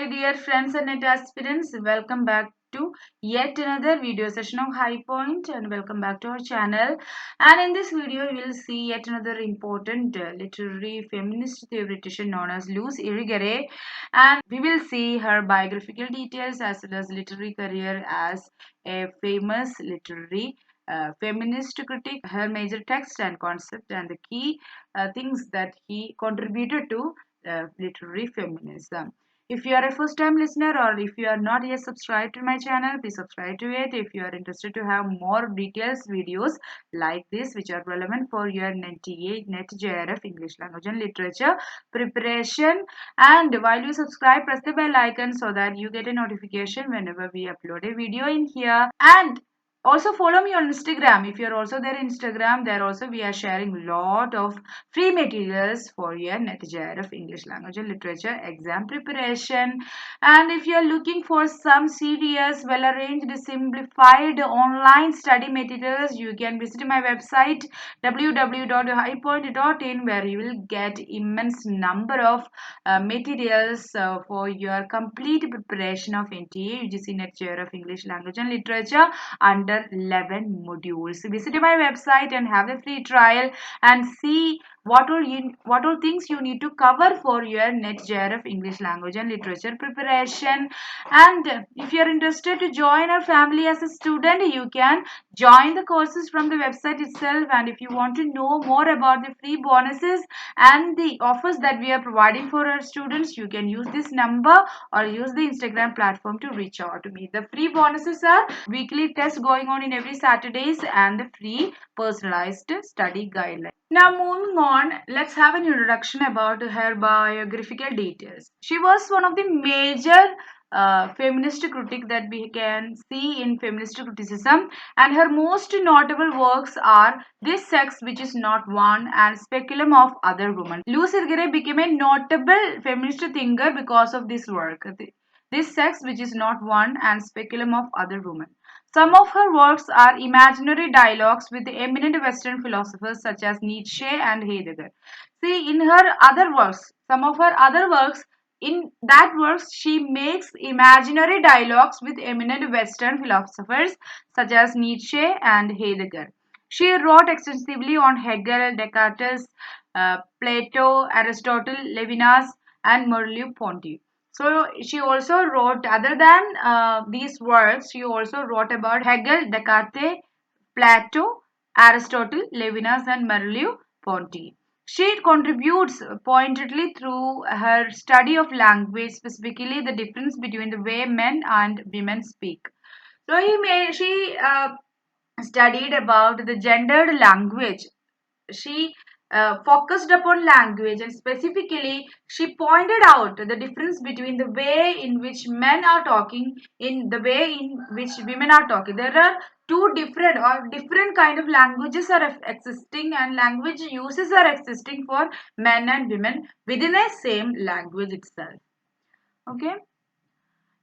my dear friends and net aspirants. Welcome back to yet another video session of High Point and welcome back to our channel. And in this video, you will see yet another important literary feminist theoretician known as Luce Irigaray. And we will see her biographical details as well as literary career as a famous literary feminist critic, her major text and concept, and the key things that he contributed to literary feminism. If you are a first time listener or if you are not yet subscribed to my channel, please subscribe to it. If you are interested to have more details videos like this which are relevant for your NET JRF English language and literature preparation, and while you subscribe, press the bell icon so that you get a notification whenever we upload a video in here. And also follow me on Instagram. If you're also there in Instagram, there also we are sharing lot of free materials for your NET of English language and literature exam preparation. And if you're looking for some serious, well arranged, simplified online study materials, you can visit my website www.highpoint.in, where you will get immense number of materials for your complete preparation of NTA UGC NET of English language and literature under 11 modules. Visit my website and have a free trial and see what all things you need to cover for your NET JRF English language and literature preparation. And if you are interested to join our family as a student, you can join the courses from the website itself. And if you want to know more about the free bonuses and the offers that we are providing for our students, you can use this number or use the Instagram platform to reach out to me. The free bonuses are weekly tests going on in every Saturdays and the free personalized study guideline. Now moving on, let's have an introduction about her biographical details. She was one of the major feminist critic that we can see in feminist criticism, and her most notable works are This Sex Which Is Not One and Speculum of Other Women. Luce Irigaray became a notable feminist thinker because of this work. This Sex Which Is Not One and Speculum of Other Women. Some of her works are imaginary dialogues with eminent Western philosophers such as Nietzsche and Heidegger. See, in her other works, some of her other works, in that works, she makes imaginary dialogues with eminent Western philosophers such as Nietzsche and Heidegger. She wrote extensively on Hegel, Descartes, Plato, Aristotle, Levinas, and Merleau-Ponty. So she also wrote, other than these works, she also wrote about Hegel, Descartes, Plato, Aristotle, Levinas, and Merleau-Ponty. She contributes pointedly through her study of language, specifically the difference between the way men and women speak. So she studied about the gendered language. She focused upon language, and specifically she pointed out the difference between the way in which men are talking in the way in which women are talking. There are two different kind of languages are existing, and language uses are existing for men and women within a same language itself. Okay.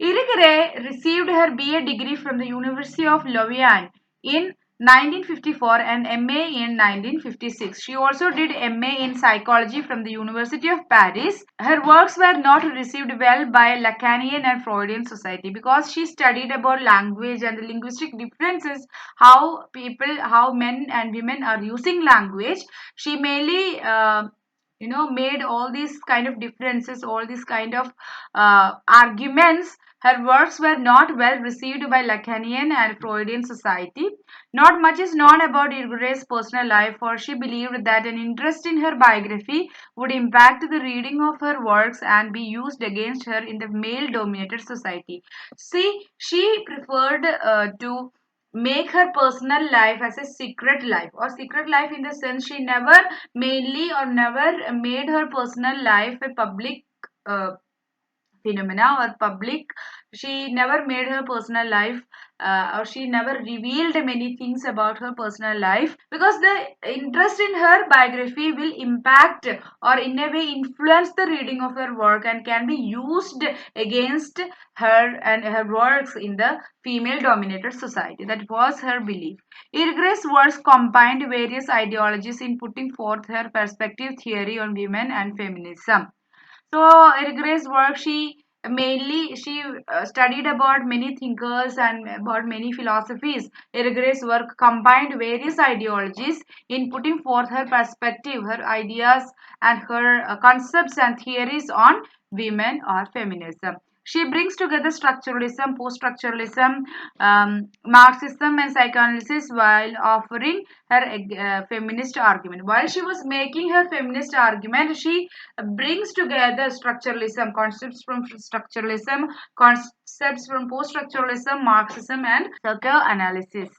Irigaray received her BA degree from the University of Louvain in 1954 and MA in 1956. She also did MA in psychology from the University of Paris. Her works were not received well by Lacanian and Freudian society because she studied about language and the linguistic differences, how men and women are using language. She mainly made all these kind of differences, all these kind of arguments. Her works were not well received by Lacanian and Freudian society. Not much is known about Irigaray's personal life, for she believed that an interest in her biography would impact the reading of her works and be used against her in the male-dominated society. See, she preferred to make her personal life as a secret life, or secret life in the sense she never made her personal life a public phenomena or public. She never made her personal life or she never revealed many things about her personal life, because the interest in her biography will impact or in a way influence the reading of her work and can be used against her and her works in the female dominated society. That was her belief. Irigaray's works combined various ideologies in putting forth her perspective theory on women and feminism. So Irigaray's work, she Mainly, she studied about many thinkers and about many philosophies. Irigaray's work combined various ideologies in putting forth her perspective, her ideas, and her concepts and theories on women or feminism. She brings together structuralism, post-structuralism, Marxism, and psychoanalysis while offering her feminist argument. While she was making her feminist argument, she brings together structuralism, concepts from structuralism, concepts from post-structuralism, Marxism, and psychoanalysis.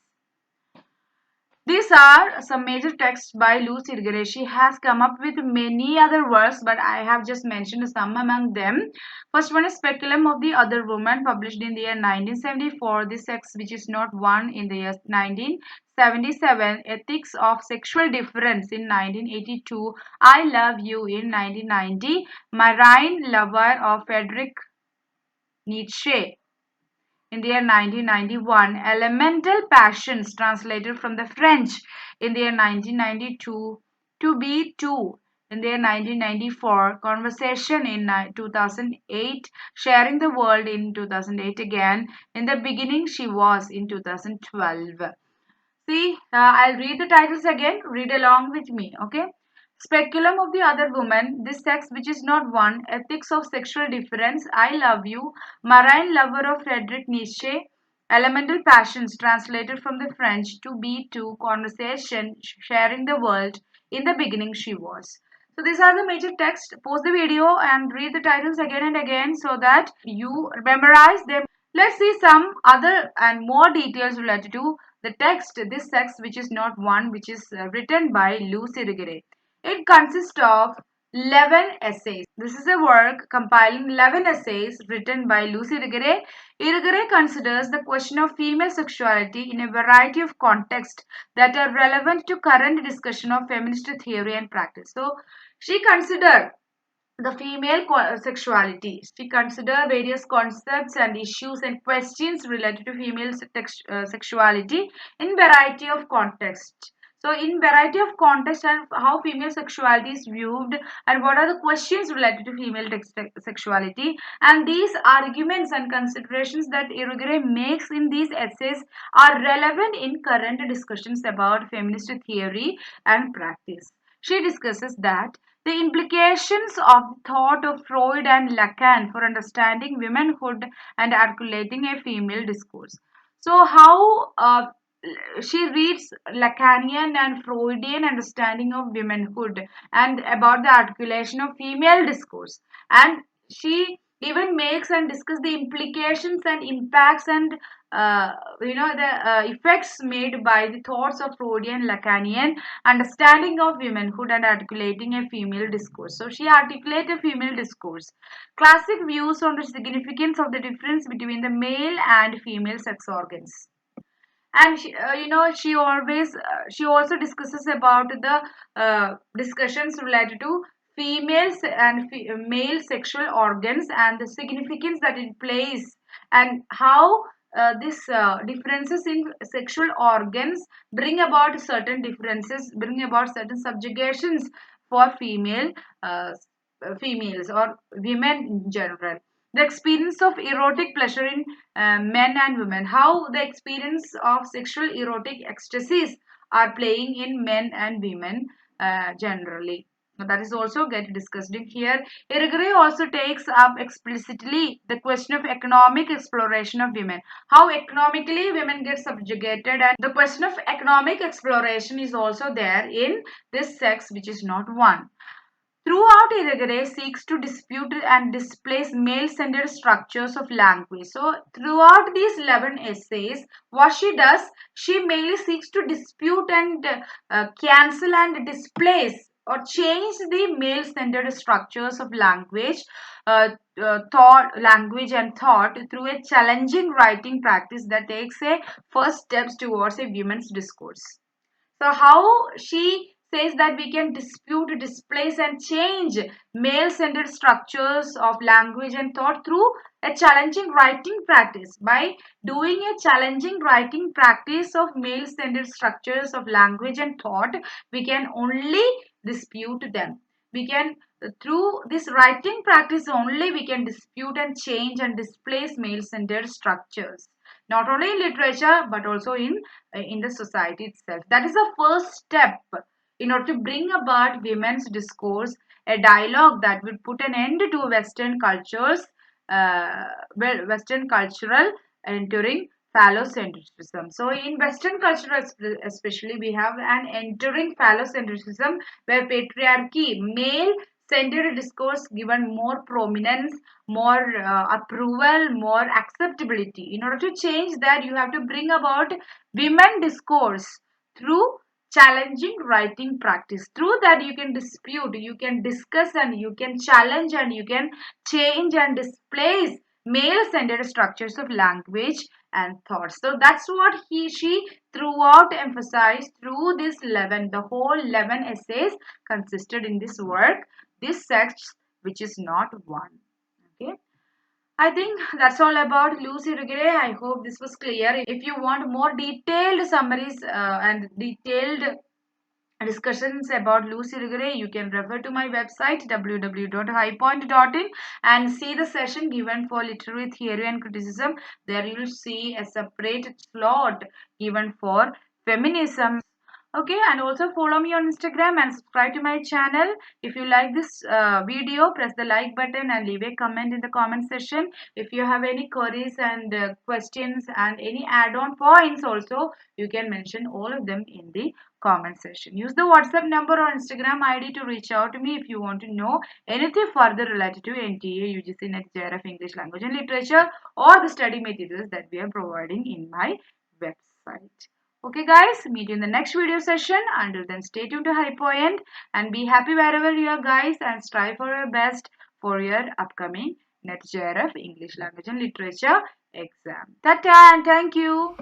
These are some major texts by Luce Irigaray. She has come up with many other works, but I have just mentioned some among them. First one is Speculum of the Other Woman, published in the year 1974. This text, which is not one, in the year 1977. Ethics of Sexual Difference in 1982. I Love You in 1990. Marine Lover of Friedrich Nietzsche in the year 1991, Elemental Passions, translated from the French in the year 1992, To Be Two in the year 1994, Conversation in 2008, Sharing the World in 2008 again, In the Beginning She Was in 2012. See, I'll read the titles again. Read along with me, okay? Speculum of the Other Woman, This Sex Which Is Not One, Ethics of Sexual Difference, I Love You, Marine Lover of Friedrich Nietzsche, Elemental Passions, translated from the French, To Be Two, Conversation, Sharing the World, In the Beginning She Was. So these are the major texts. Pause the video and read the titles again and again so that you memorize them. Let's see some other and more details related to the text, This Sex Which Is Not One, which is written by Luce Irigaray. It consists of 11 essays. This is a work compiling 11 essays written by Luce Irigaray. Irigaray considers the question of female sexuality in a variety of contexts that are relevant to current discussion of feminist theory and practice. So, she considered the female sexuality. She considered various concepts and issues and questions related to female sexuality in variety of contexts. So, in variety of context and how female sexuality is viewed and what are the questions related to female sexuality, and these arguments and considerations that Irigaray makes in these essays are relevant in current discussions about feminist theory and practice. She discusses that the implications of the thought of Freud and Lacan for understanding womanhood and articulating a female discourse. So, how she reads Lacanian and Freudian understanding of womanhood and about the articulation of female discourse, and she even makes and discuss the implications and impacts and the effects made by the thoughts of Freudian Lacanian understanding of womanhood and articulating a female discourse. So she articulates a female discourse. Classic views on the significance of the difference between the male and female sex organs. And she also discusses about the discussions related to females and male sexual organs and the significance that it plays and how this differences in sexual organs bring about certain differences, bring about certain subjugations for uh, females or women in general. The experience of erotic pleasure in men and women, how the experience of sexual erotic ecstasies are playing in men and women generally. That is also get discussed in here. Irigaray also takes up explicitly the question of economic exploration of women, how economically women get subjugated, and the question of economic exploration is also there in this sex which is not one. Throughout, Irigaray seeks to dispute and displace male-centered structures of language. So, throughout these 11 essays, what she does, she mainly seeks to dispute and cancel and displace or change the male-centered structures of language, thought, language and thought through a challenging writing practice that takes a first steps towards a women's discourse. So, how she says that we can dispute, displace, and change male centered structures of language and thought through a challenging writing practice. By doing a challenging writing practice of male centered structures of language and thought, we can only dispute them. We can Through this writing practice only we can dispute and change and displace male-centered structures, not only in literature but also in the society itself. That is the first step in order to bring about women's discourse, a dialogue that will put an end to Western cultures, Western cultural entering phallocentrism. So in Western culture especially, we have an entering phallocentrism where patriarchy, male centered discourse given more prominence, more approval, more acceptability. In order to change that, you have to bring about women discourse through challenging writing practice. Through that you can dispute, you can discuss, and you can challenge, and you can change and displace male centered structures of language and thoughts. So that's what she throughout emphasized through this 11, the whole 11 essays consisted in this work, this sex which is not one. Okay, I think that's all about Luce Irigaray. I hope this was clear. If you want more detailed summaries and detailed discussions about Luce Irigaray, you can refer to my website www.highpoint.in and see the session given for literary theory and criticism. There you will see a separate slot given for feminism. Okay, and also follow me on Instagram and subscribe to my channel. If you like this video, press the like button and leave a comment in the comment section. If you have any queries and questions and any add-on points also, you can mention all of them in the comment section. Use the WhatsApp number or Instagram ID to reach out to me if you want to know anything further related to NTA, UGC, NET, JRF, English language and literature, or the study materials that we are providing in my website. Okay guys, meet you in the next video session. Until then, stay tuned to Hypoend and be happy wherever you are guys, and strive for your best for your upcoming NET JRF English language and literature exam. Ta-ta and thank you.